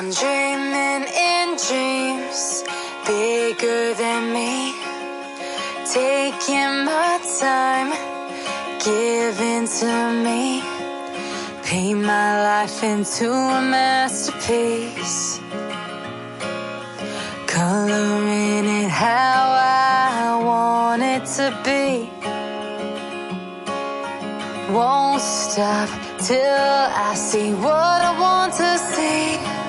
I'm dreaming in dreams bigger than me, taking my time, giving to me, paint my life into a masterpiece, coloring it how I want it to be. Won't stop till I see what I want to see.